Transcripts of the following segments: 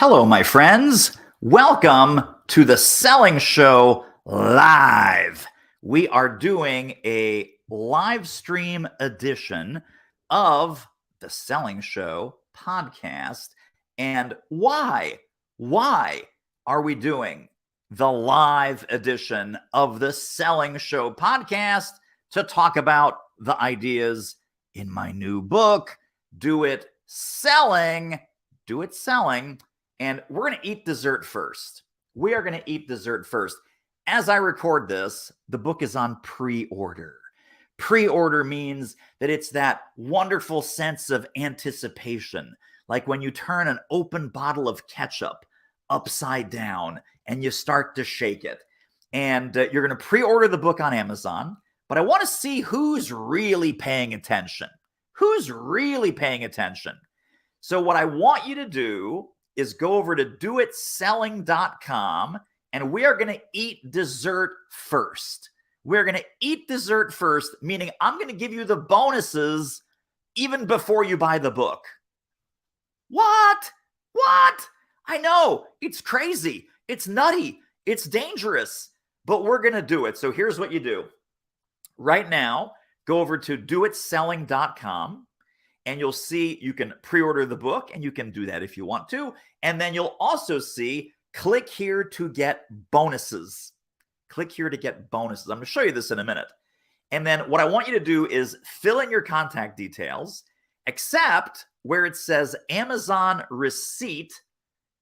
Hello, my friends. Welcome to the Selling Show Live. We are doing a live stream edition of the Selling Show podcast. And why? Why are we doing the live edition of the Selling Show podcast? To talk about the ideas in my new book, Do It Selling. Do It Selling. And we're going to eat dessert first. We are going to eat dessert first. As I record this, the book is on pre-order. Pre-order means that it's that wonderful sense of anticipation, like when you turn an open bottle of ketchup upside down and you start to shake it. And you're going to pre-order the book on Amazon, but I want to see who's really paying attention. Who's really paying attention? So what I want you to do is go over to doitselling.com, and we are going to eat dessert first. We're going to eat dessert first, meaning I'm going to give you the bonuses even before you buy the book. What? I know, it's crazy. It's nutty. It's dangerous, but we're going to do it. So here's what you do. Right now, go over to doitselling.com. And you'll see you can pre-order the book, and you can do that if you want to. And then you'll also see, click here to get bonuses. Click here to get bonuses. I'm going to show you this in a minute. And then what I want you to do is fill in your contact details, except where it says Amazon receipt.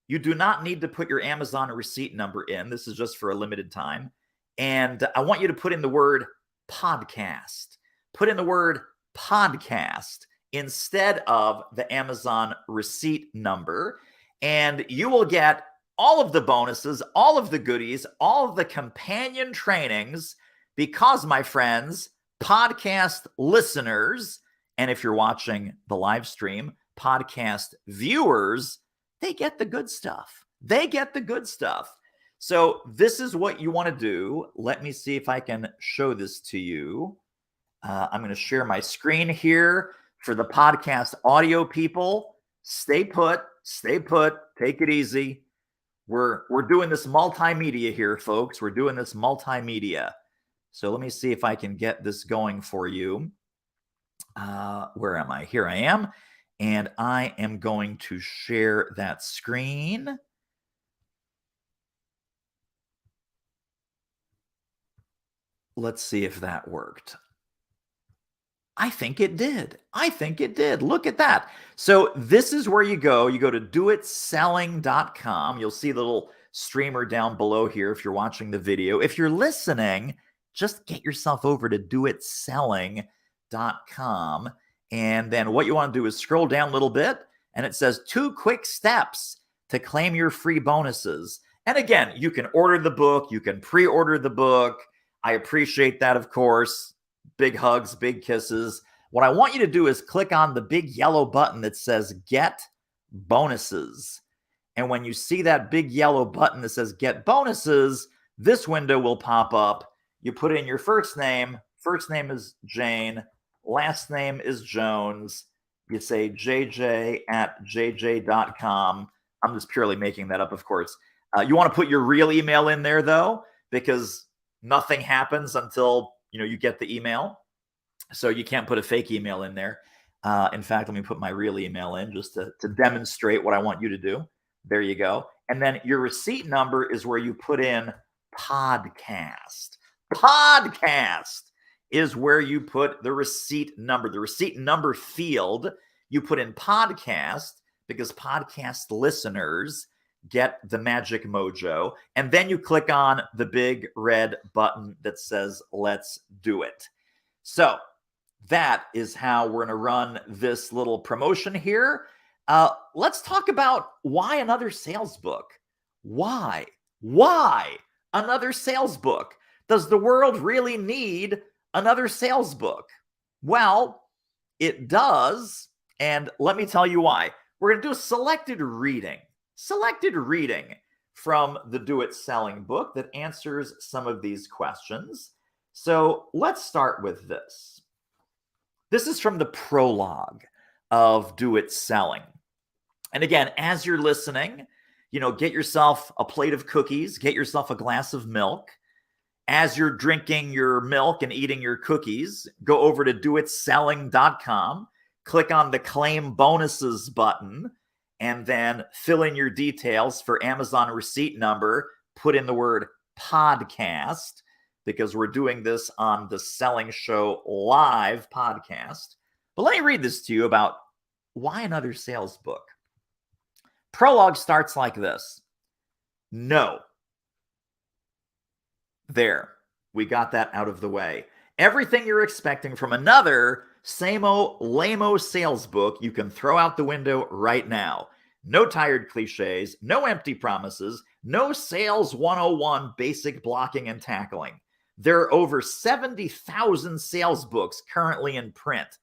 You do not need to put your Amazon receipt number in. This is just for a limited time. And I want you to put in the word podcast. Put in the word podcast instead of the Amazon receipt number, and you will get all of the bonuses, all of the goodies, all of the companion trainings, because, my friends, podcast listeners, and if you're watching the live stream, podcast viewers, they get the good stuff. They get the good stuff. So this is what you want to do. Let me see if I can show this to you. I'm going to share my screen here. For the podcast audio people, stay put, take it easy. We're doing this multimedia here, folks. We're doing this multimedia. So let me see if I can get this going for you. Where am I? Here I am. And I am going to share that screen. Let's see if that worked. I think it did. Look at that. So this is where you go. You go to doitselling.com. You'll see the little streamer down below here if you're watching the video. If you're listening, just get yourself over to doitselling.com. And then what you want to do is scroll down a little bit, and it says 2 quick steps to claim your free bonuses. And again, you can order the book. You can pre-order the book. I appreciate that, of course. Big hugs, big kisses. What I want you to do is click on the big yellow button that says Get Bonuses. And when you see that big yellow button that says Get Bonuses, this window will pop up. You put in your first name. First name is Jane. Last name is Jones. You say jj@jj.com. I'm just purely making that up, of course. You want to put your real email in there, though, because nothing happens until you get the email. So you can't put a fake email in there. In fact, let me put my real email in just to demonstrate what I want you to do. There you go. And then your receipt number is where you put in podcast. Podcast is where you put the receipt number. The receipt number field, you put in podcast, because podcast listeners get the magic mojo. And then you click on the big red button that says Let's Do It. So that is how we're going to run this little promotion here. Let's talk about why another sales book. Why another sales book? Does the world really need another sales book? Well, it does. And let me tell you why. We're going to do a selected reading from the Do It Selling book that answers some of these questions. So let's start with this. This is from the prologue of Do It Selling. And again, as you're listening, Get yourself a plate of cookies, get yourself a glass of milk. As you're drinking your milk and eating your cookies, go over to doitselling.com, click on the claim bonuses button, and then fill in your details for Amazon receipt number. Put in the word podcast, because we're doing this on the Selling Show Live podcast. But let me read this to you about why another sales book. Prologue starts like this. No. There, we got that out of the way. Everything you're expecting from another same-o, lame-o sales book, you can throw out the window right now. No tired cliches, no empty promises, no sales 101 basic blocking and tackling. There are over 70,000 sales books currently in print.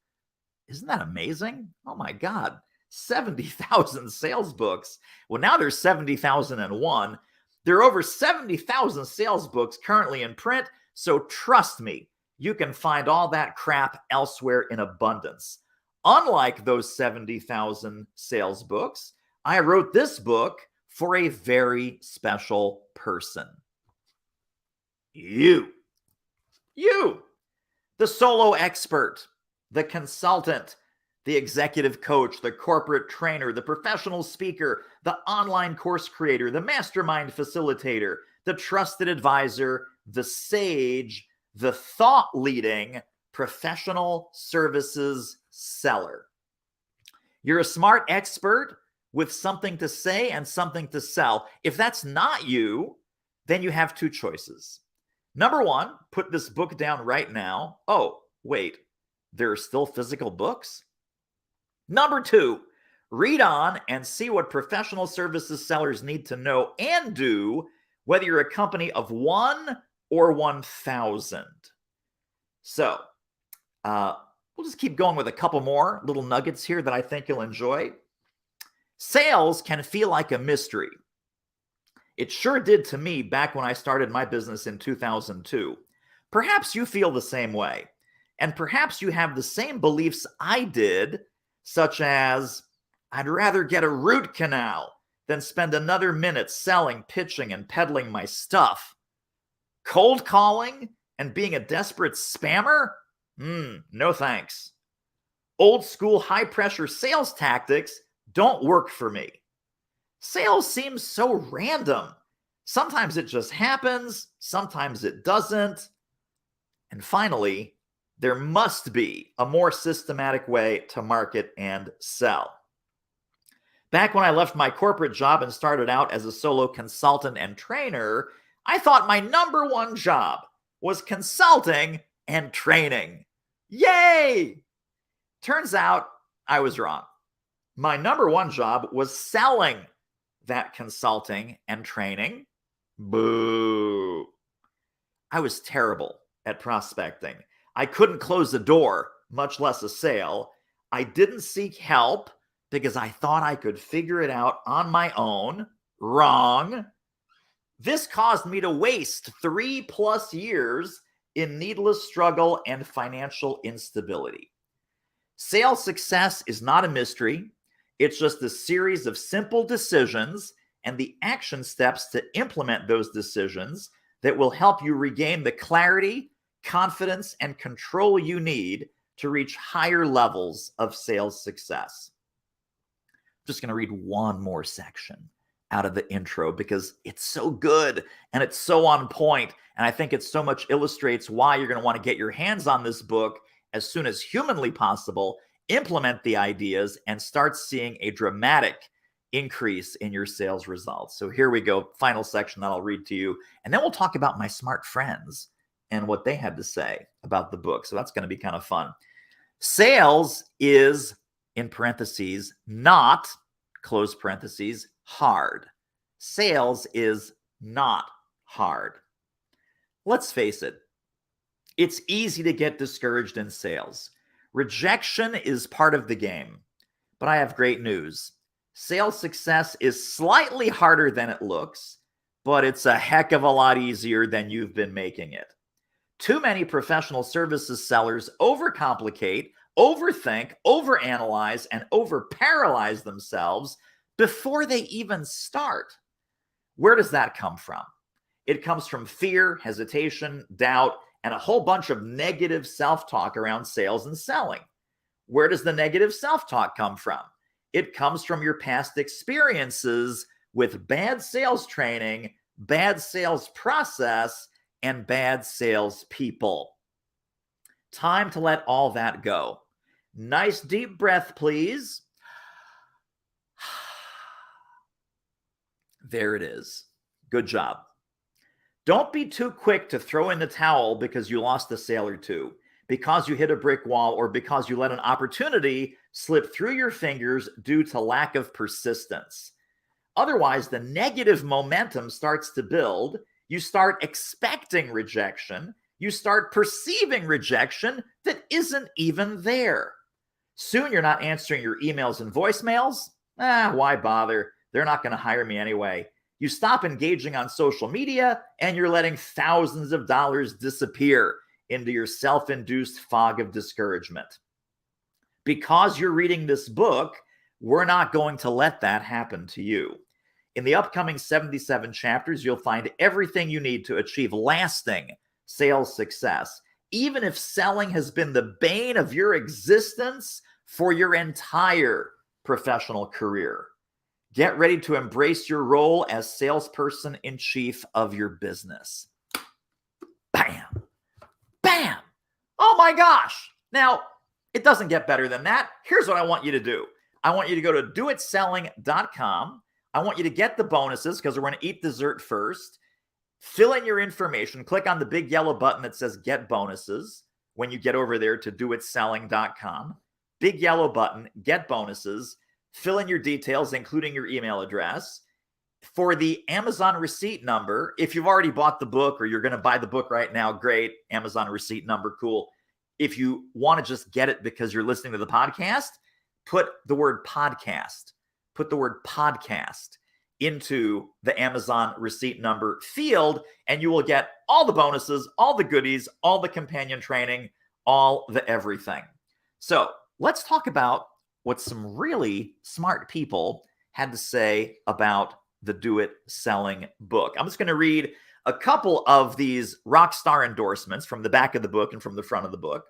Isn't that amazing? Oh my God, 70,000 sales books. Well, now there's 70,001. There are over 70,000 sales books currently in print, so trust me, you can find all that crap elsewhere in abundance. Unlike those 70,000 sales books, I wrote this book for a very special person. You, the solo expert, the consultant, the executive coach, the corporate trainer, the professional speaker, the online course creator, the mastermind facilitator, the trusted advisor, the sage, the thought-leading professional services seller. You're a smart expert with something to say and something to sell. If that's not you, then you have two choices. Number one, put this book down right now. Oh, wait, there are still physical books? Number two, read on and see what professional services sellers need to know and do, whether you're a company of 1 or 1,000. So, we'll just keep going with a couple more little nuggets here that I think you'll enjoy. Sales can feel like a mystery. It sure did to me back when I started my business in 2002. Perhaps you feel the same way, and perhaps you have the same beliefs I did, such as, I'd rather get a root canal than spend another minute selling, pitching, and peddling my stuff. Cold calling and being a desperate spammer? No thanks. Old school high-pressure sales tactics don't work for me. Sales seems so random. Sometimes it just happens, sometimes it doesn't. And finally, there must be a more systematic way to market and sell. Back when I left my corporate job and started out as a solo consultant and trainer, I thought my number one job was consulting and training. Yay! Turns out I was wrong. My number one job was selling that consulting and training. Boo! I was terrible at prospecting. I couldn't close a door, much less a sale. I didn't seek help because I thought I could figure it out on my own. Wrong. This caused me to waste 3+ years in needless struggle and financial instability. Sales success is not a mystery. It's just a series of simple decisions and the action steps to implement those decisions that will help you regain the clarity, confidence, and control you need to reach higher levels of sales success. I'm just going to read one more section out of the intro because it's so good and it's so on point, and I think it so much illustrates why you're going to want to get your hands on this book as soon as humanly possible, implement the ideas, and start seeing a dramatic increase in your sales results. So here we go, final section that I'll read to you, and then we'll talk about my smart friends and what they had to say about the book. So that's going to be kind of fun. Sales is, in parentheses, not, close parentheses, hard. Sales is not hard. Let's face it, it's easy to get discouraged in sales. Rejection is part of the game. But I have great news. Sales success is slightly harder than it looks, but it's a heck of a lot easier than you've been making it. Too many professional services sellers overcomplicate, overthink, overanalyze, and overparalyze themselves before they even start. Where does that come from? It comes from fear, hesitation, doubt, and a whole bunch of negative self-talk around sales and selling. Where does the negative self-talk come from? It comes from your past experiences with bad sales training, bad sales process, and bad sales people. Time to let all that go. Nice deep breath, please. There it is. Good job. Don't be too quick to throw in the towel because you lost a sale or two, because you hit a brick wall, or because you let an opportunity slip through your fingers due to lack of persistence. Otherwise, the negative momentum starts to build. You start expecting rejection. You start perceiving rejection that isn't even there. Soon you're not answering your emails and voicemails. Why bother? They're not going to hire me anyway. You stop engaging on social media and you're letting thousands of dollars disappear into your self-induced fog of discouragement. Because you're reading this book, we're not going to let that happen to you. In the upcoming 77 chapters, you'll find everything you need to achieve lasting sales success, even if selling has been the bane of your existence for your entire professional career. Get ready to embrace your role as salesperson in chief of your business. Bam! Bam! Oh my gosh! Now, it doesn't get better than that. Here's what I want you to do. I want you to go to doitselling.com. I want you to get the bonuses because we're going to eat dessert first. Fill in your information. Click on the big yellow button that says Get Bonuses when you get over there to doitselling.com. Big yellow button, Get Bonuses. Fill in your details, including your email address. For the Amazon receipt number, if you've already bought the book or you're going to buy the book right now, great. Amazon receipt number, cool. If you want to just get it because you're listening to the podcast, put the word podcast. Put the word podcast into the Amazon receipt number field, and you will get all the bonuses, all the goodies, all the companion training, all the everything. So let's talk about what some really smart people had to say about the Do It Selling book. I'm just going to read a couple of these rock star endorsements from the back of the book and from the front of the book.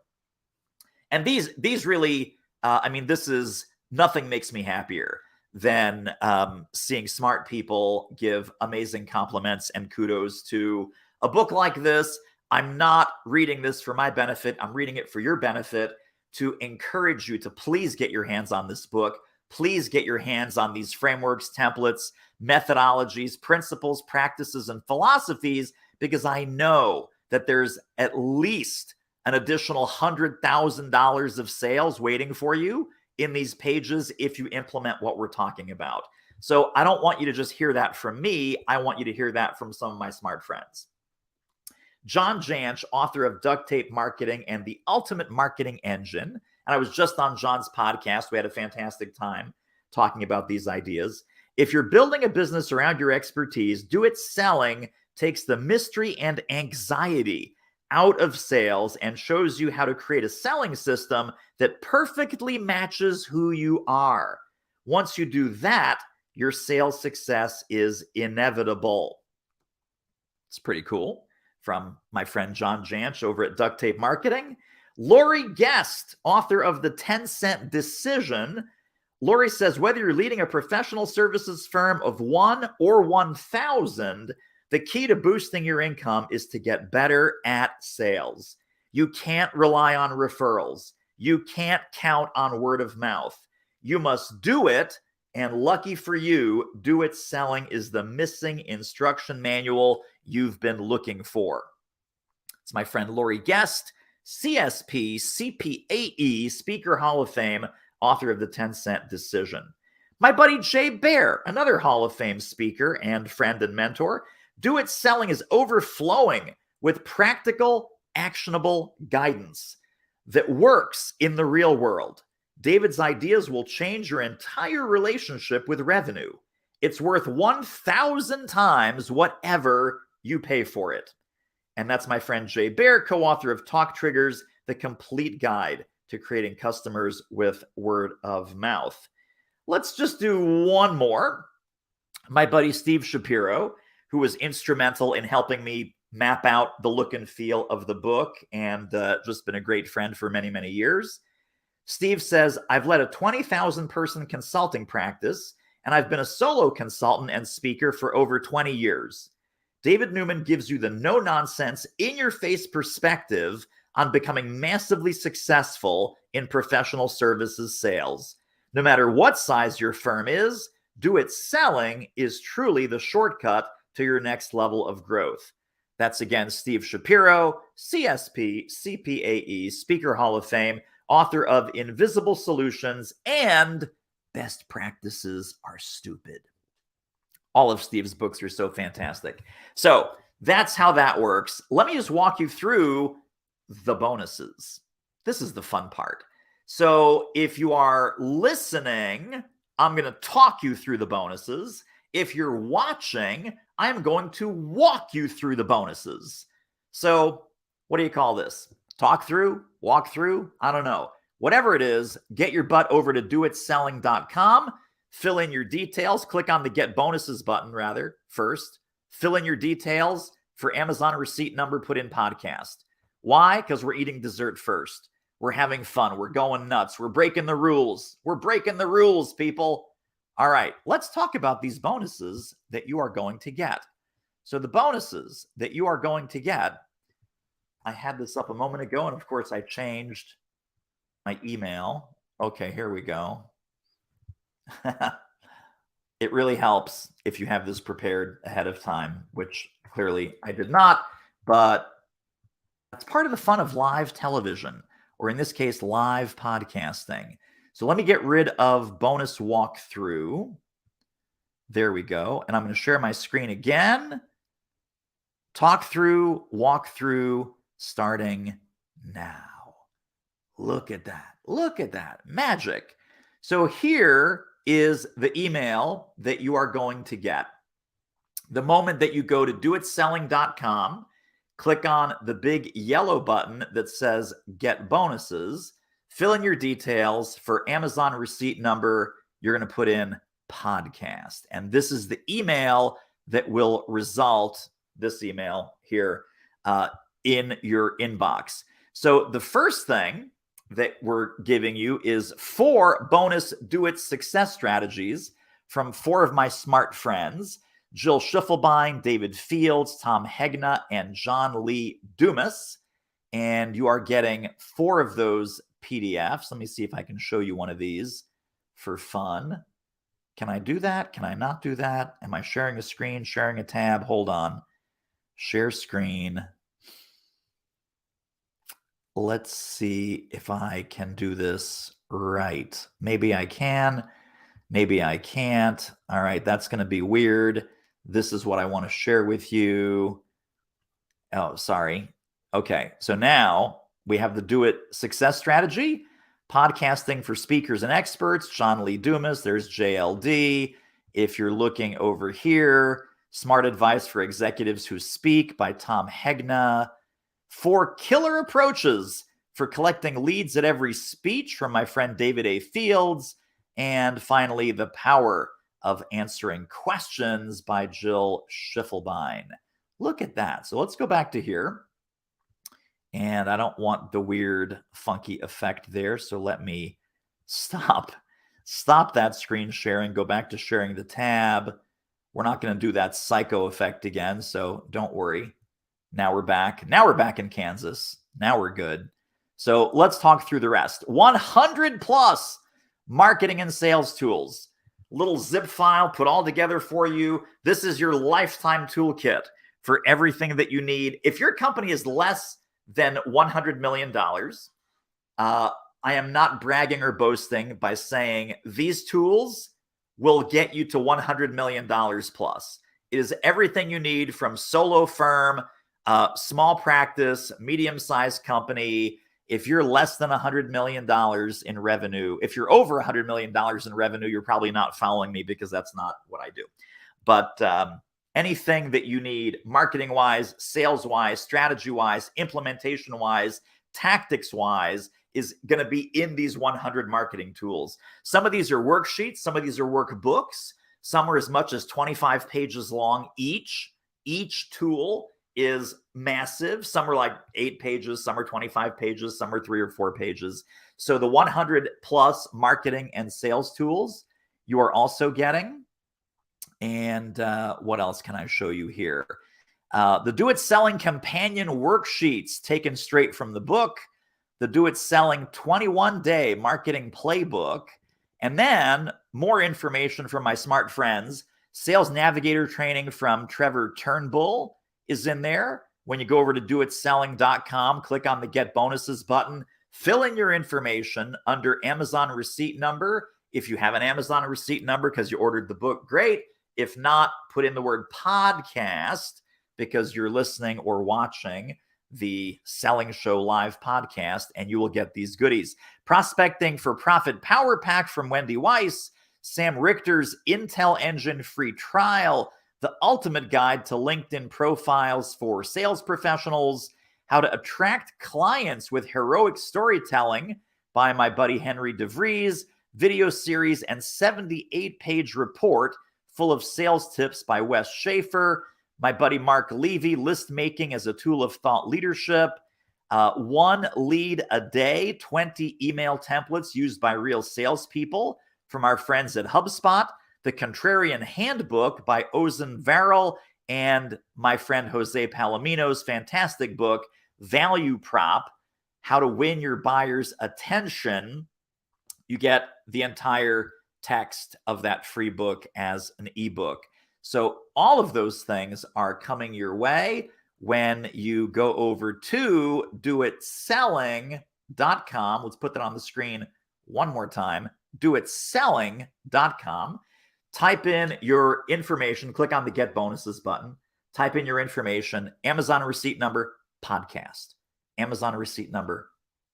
And these really, this is, nothing makes me happier than seeing smart people give amazing compliments and kudos to a book like this. I'm not reading this for my benefit. I'm reading it for your benefit, to encourage you to please get your hands on this book. Please get your hands on these frameworks, templates, methodologies, principles, practices, and philosophies, because I know that there's at least an additional $100,000 of sales waiting for you in these pages if you implement what we're talking about. So I don't want you to just hear that from me. I want you to hear that from some of my smart friends. John Jantsch, author of Duct Tape Marketing and the Ultimate Marketing Engine. And I was just on John's podcast. We had a fantastic time talking about these ideas. If you're building a business around your expertise, Do It Selling takes the mystery and anxiety out of sales and shows you how to create a selling system that perfectly matches who you are. Once you do that, your sales success is inevitable. It's pretty cool. From my friend John Jantsch over at Duct Tape Marketing. Lori Guest, author of The 10-Cent Decision. Lori says, whether you're leading a professional services firm of 1 or 1,000, the key to boosting your income is to get better at sales. You can't rely on referrals. You can't count on word of mouth. You must do it. And lucky for you, Do It Selling is the missing instruction manual you've been looking for. It's my friend Lori Guest, CSP, CPAE, Speaker Hall of Fame, author of The 10-Cent Decision. My buddy Jay Baer, another Hall of Fame speaker and friend and mentor. Do It Selling is overflowing with practical, actionable guidance that works in the real world. David's ideas will change your entire relationship with revenue. It's worth 1,000 times whatever you pay for it. And that's my friend Jay Baer, co-author of Talk Triggers, the complete guide to creating customers with word of mouth. Let's just do one more. My buddy Steve Shapiro, who was instrumental in helping me map out the look and feel of the book and just been a great friend for many, many years. Steve says, I've led a 20,000 person consulting practice, and I've been a solo consultant and speaker for over 20 years. David Newman gives you the no-nonsense, in-your-face perspective on becoming massively successful in professional services sales. No matter what size your firm is, Do It Selling is truly the shortcut to your next level of growth. That's again Steve Shapiro, CSP, CPAE, Speaker Hall of Fame, author of Invisible Solutions and Best Practices Are Stupid. All of Steve's books are so fantastic. So that's how that works. Let me just walk you through the bonuses. This is the fun part. So if you are listening, I'm going to talk you through the bonuses. If you're watching, I'm going to walk you through the bonuses. So what do you call this? Talk through? Walk through? I don't know. Whatever it is, get your butt over to doitselling.com. Fill in your details. Click on the Get Bonuses button, first. Fill in your details for Amazon receipt number, put in podcast. Why? Because we're eating dessert first. We're having fun. We're going nuts. We're breaking the rules. We're breaking the rules, people. All right, let's talk about these bonuses that you are going to get. So the bonuses that you are going to get, I had this up a moment ago, and of course I changed my email. Okay, here we go. It really helps if you have this prepared ahead of time, which clearly I did not, but that's part of the fun of live television, or in this case, live podcasting. So let me get rid of bonus walkthrough. There we go. And I'm going to share my screen again. Talk through, walk through, starting now. Look at that. Look at that. Magic. So here is the email that you are going to get. The moment that you go to doitselling.com, click on the big yellow button that says Get Bonuses, fill in your details for Amazon receipt number. You're going to put in podcast. And this is the email that will result, this email here, in your inbox. So the first thing that we're giving you is 4 bonus Do It success strategies from 4 of my smart friends, Jill Schiffelbein, David Fields, Tom Hegna, and John Lee Dumas. And you are getting 4 of those PDFs. Let me see if I can show you one of these for fun. Can I do that? Can I not do that? Am I sharing a screen, sharing a tab? Hold on. Share screen. Let's see if I can do this right. Maybe I can. Maybe I can't. All right, that's going to be weird. This is what I want to share with you. Oh, sorry. Okay, so now we have the Do It success strategy, podcasting for speakers and experts, John Lee Dumas. There's JLD. If you're looking over here, Smart Advice for Executives Who Speak by Tom Hegna. 4 killer approaches for collecting leads at every speech from my friend David A. Fields. And finally, The Power of Answering Questions by Jill Schiffelbein. Look at that. So let's go back to here. And I don't want the weird, funky effect there. So let me stop that screen sharing, go back to sharing the tab. We're not going to do that psycho effect again. So don't worry. Now we're back. Now we're back in Kansas. Now we're good. So let's talk through the rest. 100 plus marketing and sales tools. Little zip file put all together for you. This is your lifetime toolkit for everything that you need. If your company is less than $100 million, I am not bragging or boasting by saying these tools will get you to $100 million plus. It is everything you need from solo firm, small practice, medium-sized company. If you're less than $100 million in revenue, if you're over $100 million in revenue, you're probably not following me because that's not what I do. But anything that you need marketing-wise, sales-wise, strategy-wise, implementation-wise, tactics-wise, is going to be in these 100 marketing tools. Some of these are worksheets. Some of these are workbooks. Some are as much as 25 pages long each. Each tool is massive. Some are like 8 pages. Some are 25 pages. Some are 3 or 4 pages. So the 100 plus marketing and sales tools you are also getting. And what else can I show you here? The Do It Selling Companion Worksheets taken straight from the book, the Do It Selling 21-Day Marketing Playbook, and then more information from my smart friends. Sales Navigator training from Trevor Turnbull is in there. When you go over to doitselling.com, click on the Get Bonuses button, fill in your information under Amazon receipt number. If you have an Amazon receipt number because you ordered the book, great. If not, put in the word podcast because you're listening or watching the Selling Show Live podcast, and you will get these goodies. Prospecting for Profit Power Pack from Wendy Weiss, Sam Richter's Intel Engine free trial, the ultimate guide to LinkedIn profiles for sales professionals, how to attract clients with heroic storytelling by my buddy Henry DeVries, video series, and 78-page report full of sales tips by Wes Schaefer, my buddy Mark Levy, list making as a tool of thought leadership, 1 lead a day, 20 email templates used by real salespeople from our friends at HubSpot, the Contrarian Handbook by Ozen Varel, and my friend Jose Palomino's fantastic book, Value Prop, How to Win Your Buyer's Attention. You get the entire text of that free book as an ebook. So all of those things are coming your way when you go over to doitselling.com. Let's put that on the screen one more time. doitselling.com. Type in your information. Click on the Get Bonuses button. Type in your information. Amazon receipt number, podcast. Amazon receipt number,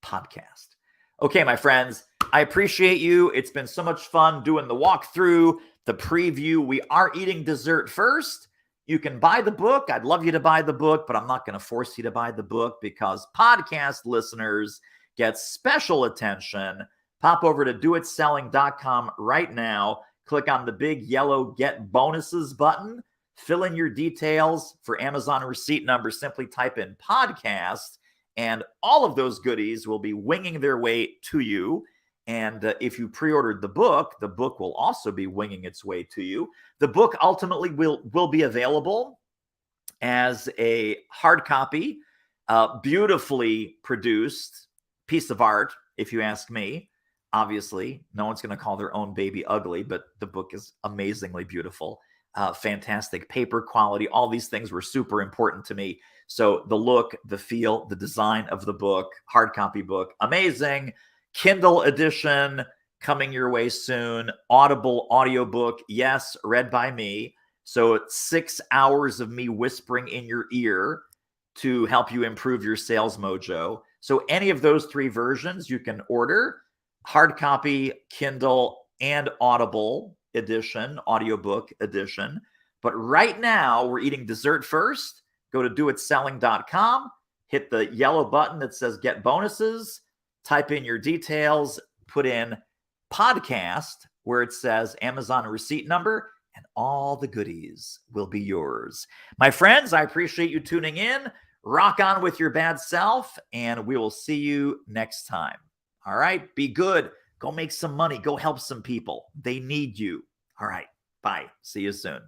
podcast. Okay, my friends, I appreciate you. It's been so much fun doing the walkthrough, the preview. We are eating dessert first. You can buy the book. I'd love you to buy the book, but I'm not going to force you to buy the book because podcast listeners get special attention. Pop over to doitselling.com right now. Click on the big yellow Get Bonuses button. Fill in your details for Amazon receipt number. Simply type in podcast, and all of those goodies will be winging their way to you. And if you pre-ordered the book will also be winging its way to you. The book ultimately will be available as a hard copy, beautifully produced piece of art, if you ask me. Obviously, no one's going to call their own baby ugly, but the book is amazingly beautiful. Fantastic paper quality. All these things were super important to me. So the look, the feel, the design of the book, hard copy book, amazing. Kindle edition coming your way soon. Audible audiobook, yes, read by me. So it's 6 hours of me whispering in your ear to help you improve your sales mojo. So any of those 3 versions you can order. Hard copy, Kindle, and Audible edition, audiobook edition. But right now, we're eating dessert first. Go to doitselling.com, hit the yellow button that says Get Bonuses, type in your details, put in podcast where it says Amazon receipt number, and all the goodies will be yours. My friends, I appreciate you tuning in. Rock on with your bad self, and we will see you next time. All right, be good. Go make some money. Go help some people. They need you. All right, bye. See you soon.